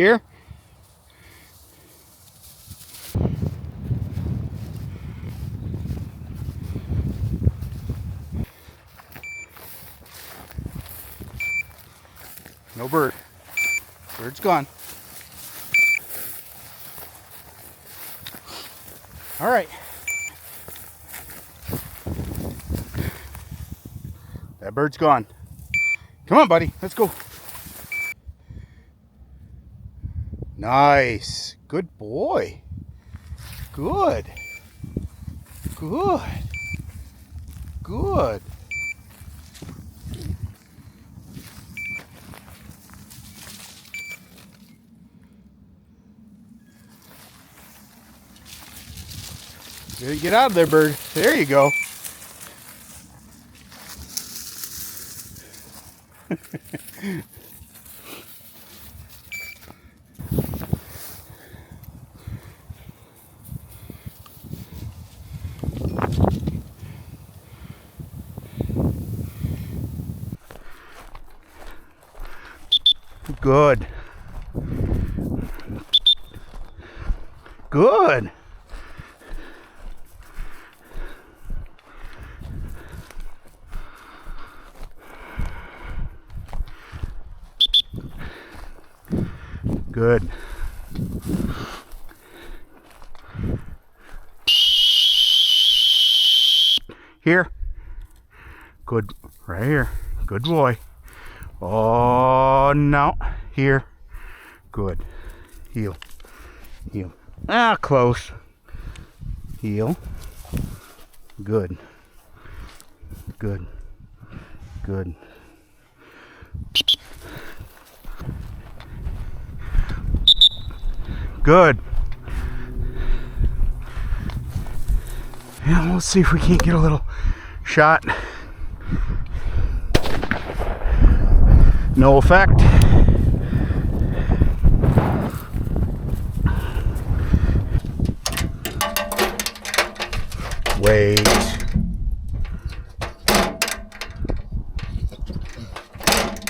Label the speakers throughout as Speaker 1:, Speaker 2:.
Speaker 1: Here. No bird. Bird's gone. All right. That bird's gone. Come on, buddy. Let's go. Nice. Good boy. Good. Good. Good. Get out of there, bird. There you go. Good. Good. Good. Here. Good. Right here. Good boy. Oh, no. Here. Good. Heel. Heel. Ah, close. Heel. Good. Good. Good. Good. Yeah, we'll see if we can't get a little shot. No effect. Wait.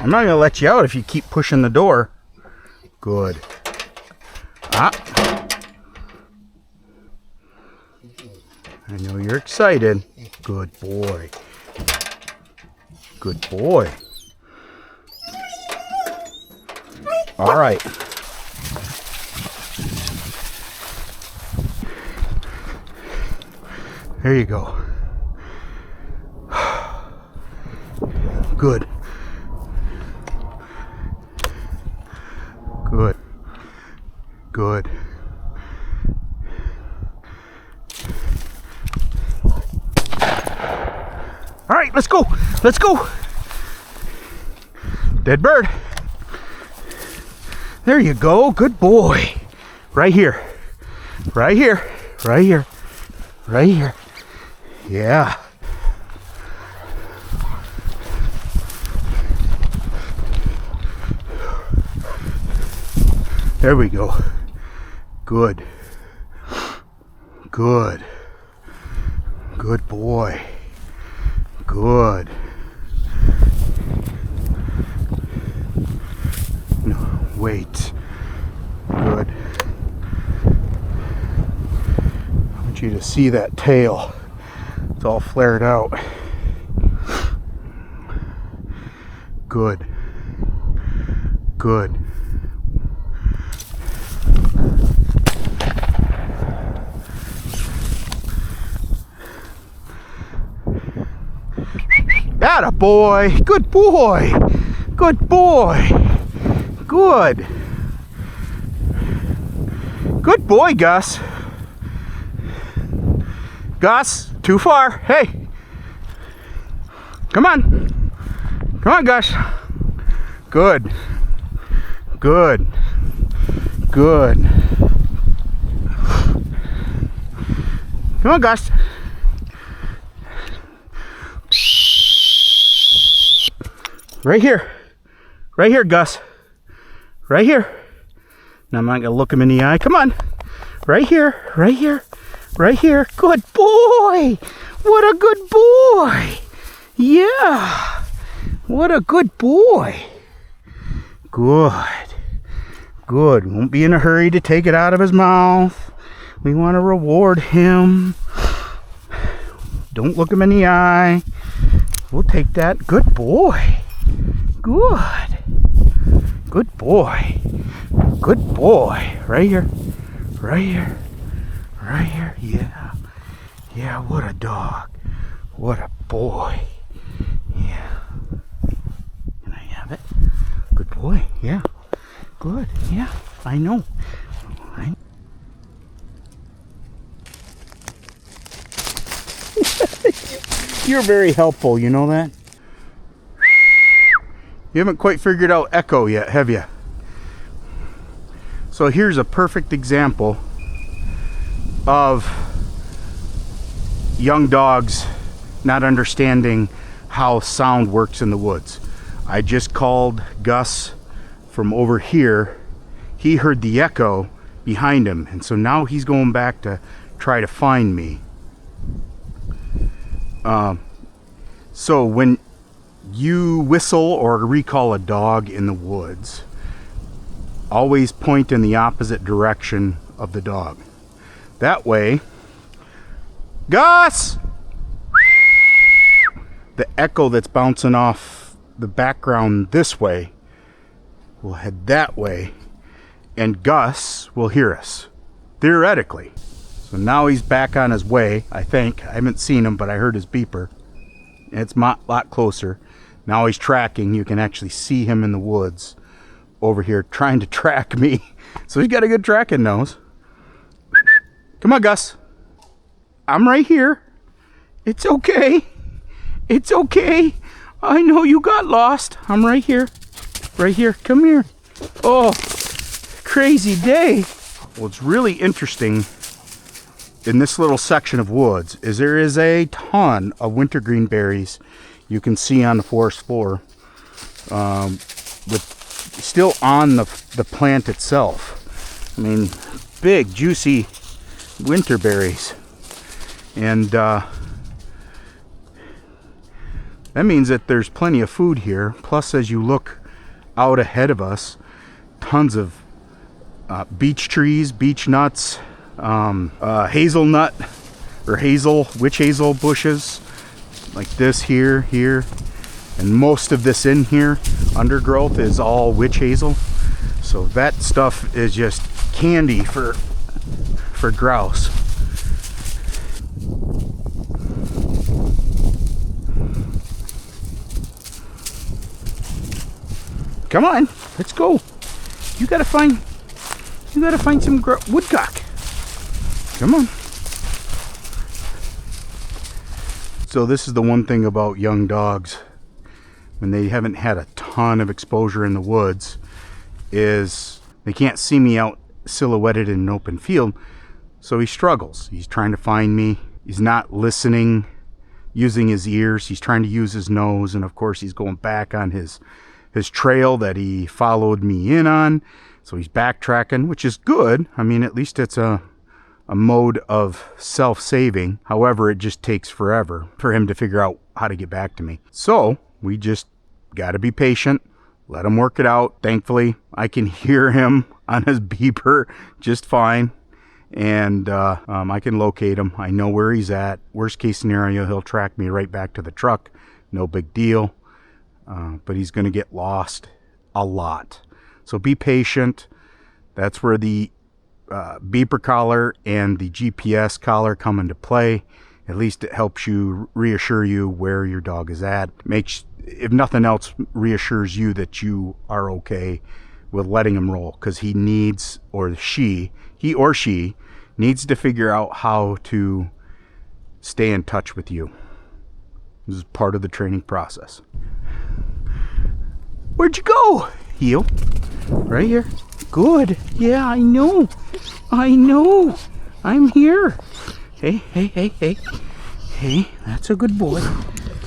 Speaker 1: I'm not going to let you out if you keep pushing the door. Good. Ah. I know you're excited. Good boy. Good boy. All right. There you go. Good. Good. Good. All right, let's go. Let's go. Dead bird. There you go. Good boy. Right here. Right here. Right here. Right here. Yeah. There we go. Good. Good. Good boy. Good. No, wait. Good. I want you to see that tail. It's all flared out. Good. Good. Atta boy. Good boy. Good boy. Good. Good boy, Gus. Gus, too far. Hey. Come on. Come on, Gus. Good. Good. Good. Come on, Gus. Right here. Right here, Gus. Right here. Now I'm not going to look him in the eye. Come on. Right here. Right here. Right here. Good boy. What a good boy. Yeah. What a good boy. Good. Good. Won't be in a hurry to take it out of his mouth. We want to reward him. Don't look him in the eye. We'll take that. Good boy. Good. Good boy. Good boy. Right here. Right here. Right here. Yeah. Yeah, what a dog. What a boy. Yeah. Can I have it? Good boy. Yeah. Good. Yeah. I know. Right. You're very helpful, you know that? You haven't quite figured out echo yet, have you? So here's a perfect example of young dogs not understanding how sound works in the woods. I just called Gus from over here. He heard the echo behind him, and so now he's going back to try to find me. So when you whistle or recall a dog in the woods, always point in the opposite direction of the dog. That way, Gus! The echo that's bouncing off the background this way will head that way, and Gus will hear us, theoretically. So now he's back on his way, I think. I haven't seen him, but I heard his beeper. It's a lot closer. Now he's tracking. You can actually see him in the woods over here trying to track me. So he's got a good tracking nose. Come on, Gus. I'm right here. It's okay. It's okay. I know you got lost. I'm right here. Right here. Come here. Oh, crazy day. What's really interesting in this little section of woods is there is a ton of wintergreen berries you can see on the forest floor, with still on the plant itself. I mean, big juicy winter berries, and that means that there's plenty of food here. Plus, as you look out ahead of us, tons of beech trees, beech nuts, hazelnut or witch hazel bushes like this here, and most of this in here undergrowth is all witch hazel. So that stuff is just candy for grouse. Come on, let's go. You gotta find some woodcock. Come on. So this is the one thing about young dogs when they haven't had a ton of exposure in the woods, is they can't see me out silhouetted in an open field. So he struggles. He's trying to find me. He's not listening, using his ears. He's trying to use his nose, and of course he's going back on his trail that he followed me in on. So he's backtracking, which is good. I mean, at least it's a mode of self-saving. However, it just takes forever for him to figure out how to get back to me. So we just got to be patient, let him work it out. Thankfully, I can hear him on his beeper just fine, and I can locate him. I know where he's at. Worst case scenario, he'll track me right back to the truck. No big deal. But he's going to get lost a lot. So be patient. That's where the beeper collar and the GPS collar come into play. At least it helps you, reassure you where your dog is at. Makes, if nothing else, reassures you that you are okay with letting him roll, because he or she needs to figure out how to stay in touch with you. This is part of the training process. Where'd you go? Heel. Right here. Good. Yeah, I know. I'm here. Hey. Hey, that's a good boy.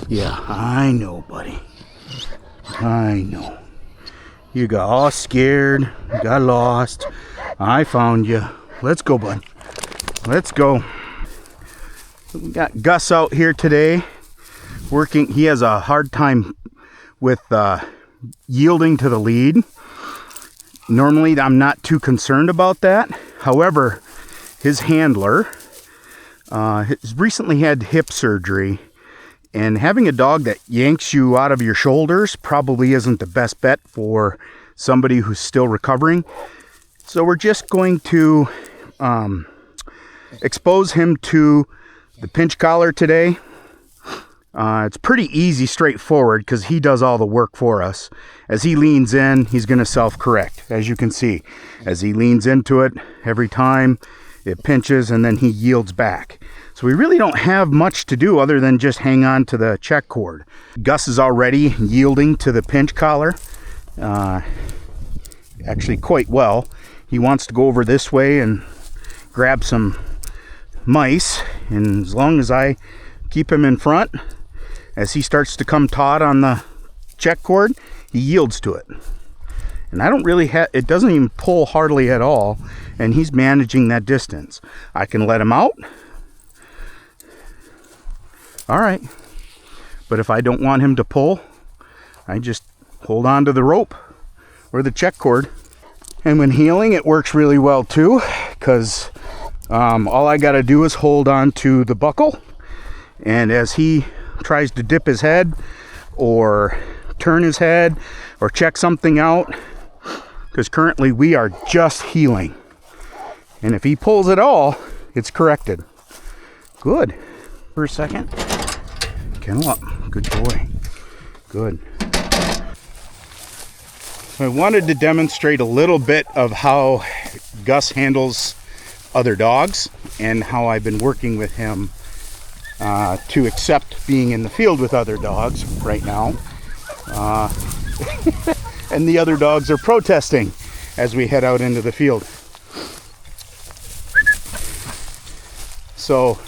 Speaker 1: Yeah, I know, buddy. I know. You got all scared. You got lost. I found you. Let's go, bud. Let's go. We got Gus out here today working. He has a hard time with yielding to the lead. Normally, I'm not too concerned about that. However, his handler has recently had hip surgery, and having a dog that yanks you out of your shoulders probably isn't the best bet for somebody who's still recovering. So we're just going to expose him to the pinch collar today. It's pretty easy, straightforward, because he does all the work for us. As he leans in, he's going to self-correct, as you can see. As he leans into it, every time it pinches, and then he yields back. So we really don't have much to do other than just hang on to the check cord. Gus is already yielding to the pinch collar, actually quite well. He wants to go over this way and grab some mice, and as long as I keep him in front, as he starts to come taut on the check cord, he yields to it. And I don't really have, it doesn't even pull hardly at all, and he's managing that distance. I can let him out. All right. But if I don't want him to pull, I just hold on to the rope or the check cord. And when heeling, it works really well too, because all I got to do is hold on to the buckle. And as he tries to dip his head or turn his head or check something out, because currently we are just heeling. And if he pulls at all, it's corrected. Good. For a second. Kennel up. Good boy. Good. So I wanted to demonstrate a little bit of how Gus handles other dogs and how I've been working with him to accept being in the field with other dogs right now. And the other dogs are protesting as we head out into the field. So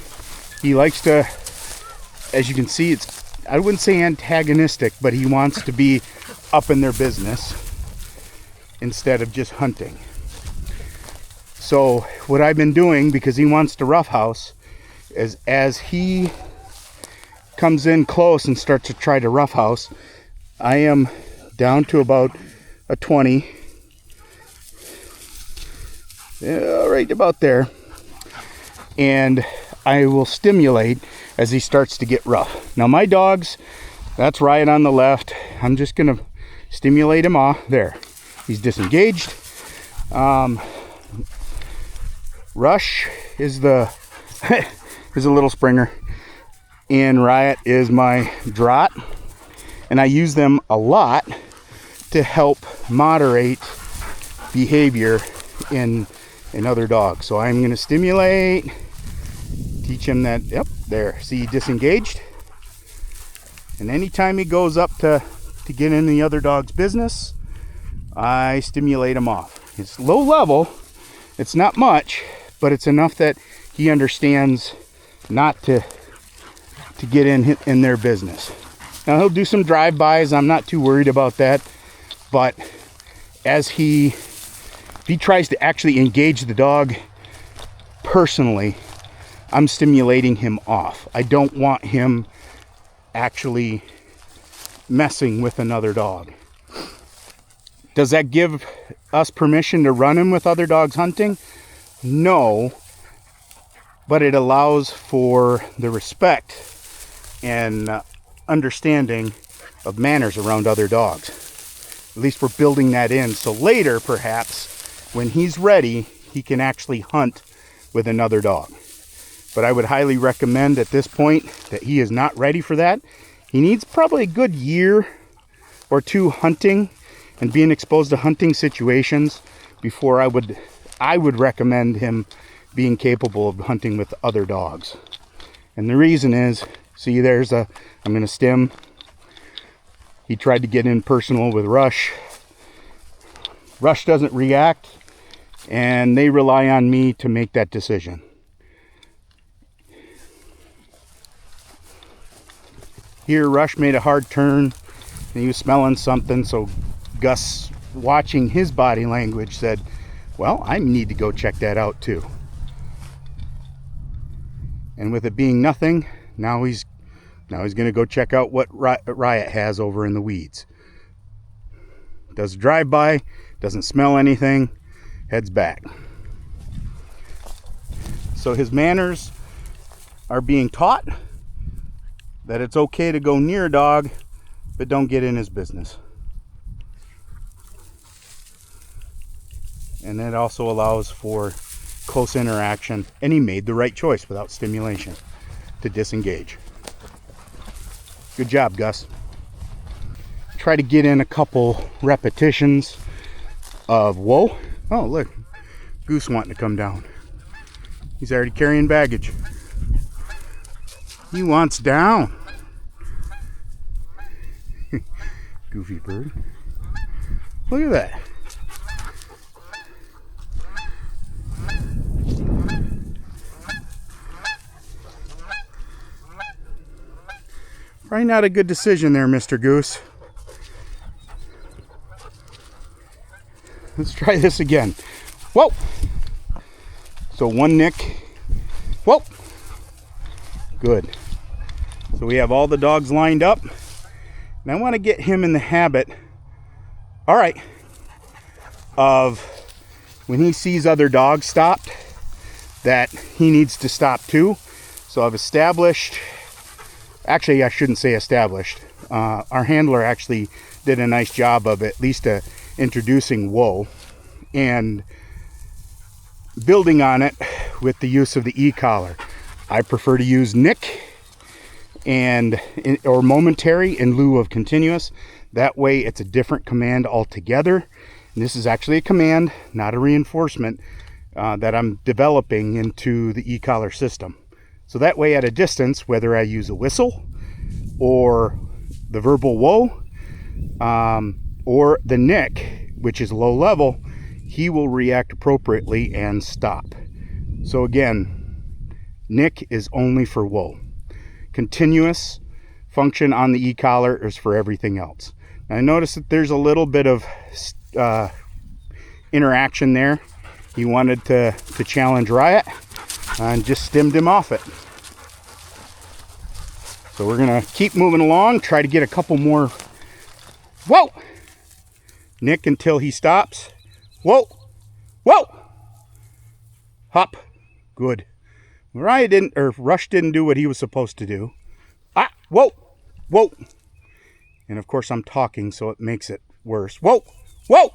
Speaker 1: he likes to, as you can see, it's, I wouldn't say antagonistic, but he wants to be up in their business instead of just hunting. So what I've been doing, because he wants to roughhouse, is as he comes in close and starts to try to roughhouse, I am down to about a 20. Right about there. And I will stimulate as he starts to get rough. Now my dogs, that's Riot on the left. I'm just gonna stimulate him off. There, he's disengaged. Rush is the is a little Springer, and Riot is my Draught, and I use them a lot to help moderate behavior in other dogs. So I'm gonna stimulate, teach him that, yep, there, see, disengaged. And anytime he goes up to get in the other dog's business, I stimulate him off. It's low level, it's not much, but it's enough that he understands not to get in their business. Now he'll do some drive-bys, I'm not too worried about that, but as if he tries to actually engage the dog personally, I'm stimulating him off. I don't want him actually messing with another dog. Does that give us permission to run him with other dogs hunting? No, but it allows for the respect and understanding of manners around other dogs. At least we're building that in, so later perhaps when he's ready, he can actually hunt with another dog. But I would highly recommend at this point that he is not ready for that. He needs probably a good year or two hunting and being exposed to hunting situations before I would recommend him being capable of hunting with other dogs. And the reason is, see, I'm going to stim. He tried to get in personal with Rush. Rush doesn't react, and they rely on me to make that decision. Here, Rush made a hard turn, and he was smelling something, so Gus, watching his body language, said, well, I need to go check that out too. And with it being nothing, now he's going to go check out what Riot has over in the weeds. Does a drive-by, doesn't smell anything, heads back. So his manners are being taught, that it's okay to go near a dog, but don't get in his business. And that also allows for close interaction, and he made the right choice without stimulation to disengage. Good job, Gus. Try to get in a couple repetitions of whoa. Oh, look, Goose wanting to come down. He's already carrying baggage. He wants down. Goofy bird. Look at that. Probably not a good decision there, Mr. Goose. Let's try this again. Whoa! So one nick. Whoa! Good. So we have all the dogs lined up. And I want to get him in the habit, all right, of when he sees other dogs stopped, that he needs to stop too. So I've established, actually I shouldn't say established, our handler actually did a nice job of at least introducing whoa and building on it with the use of the e-collar. I prefer to use nick or momentary in lieu of continuous. That way it's a different command altogether. And this is actually a command, not a reinforcement, that I'm developing into the e-collar system. So that way at a distance, whether I use a whistle or the verbal whoa or the nick, which is low level, he will react appropriately and stop. So again, nick is only for whoa. Continuous function on the e-collar is for everything else. Now, I noticed that there's a little bit of interaction there. He wanted to challenge Riot and just stemmed him off it. So we're gonna keep moving along, try to get a couple more. Whoa! Nick until he stops. Whoa! Whoa! Hop. Good. Rush didn't do what he was supposed to do. Ah! Whoa! Whoa! And of course I'm talking, so it makes it worse. Whoa! Whoa!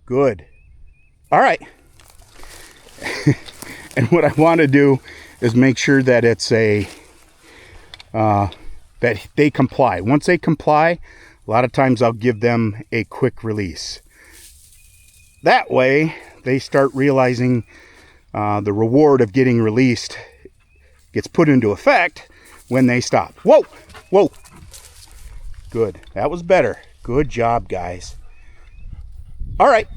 Speaker 1: Good. All right. And what I want to do is make sure that it's that they comply. Once they comply, a lot of times I'll give them a quick release. That way, they start realizing the reward of getting released gets put into effect when they stop. Whoa! Whoa! Good. That was better. Good job, guys. All right.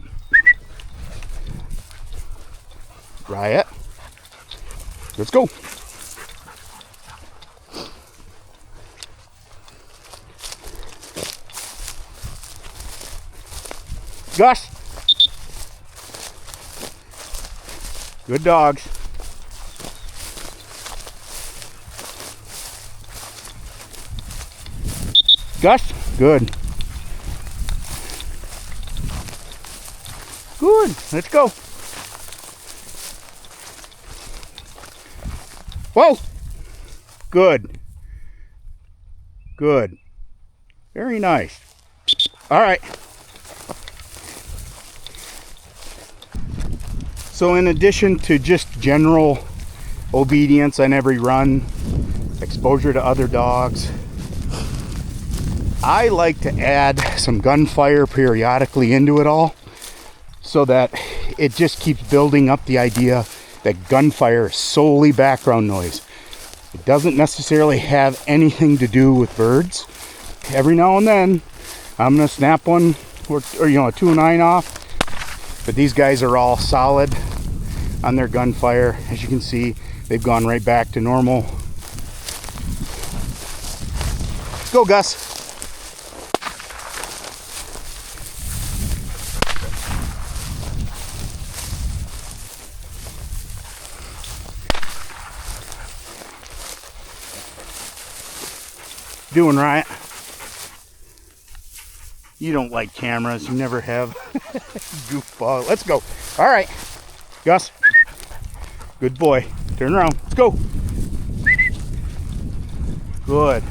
Speaker 1: Riot. Let's go. Gus. Good dogs. Gus. Good. Good. Let's go. Whoa. Good. Good. Very nice. All right. So in addition to just general obedience on every run, exposure to other dogs, I like to add some gunfire periodically into it all, so that it just keeps building up the idea that gunfire is solely background noise. It doesn't necessarily have anything to do with birds. Every now and then I'm gonna snap one or a 2-9 off, but these guys are all solid on their gunfire. As you can see, they've gone right back to normal. Go, Gus. Doing right. You don't like cameras. You never have. Goofball. Let's go. All right. Gus. Good boy. Turn around. Let's go. Good.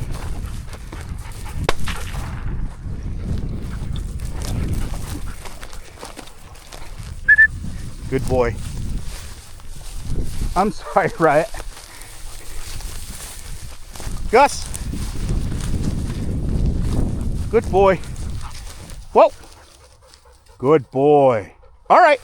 Speaker 1: Good boy. I'm sorry, Riot. Gus. Good boy. Whoa. Good boy. All right.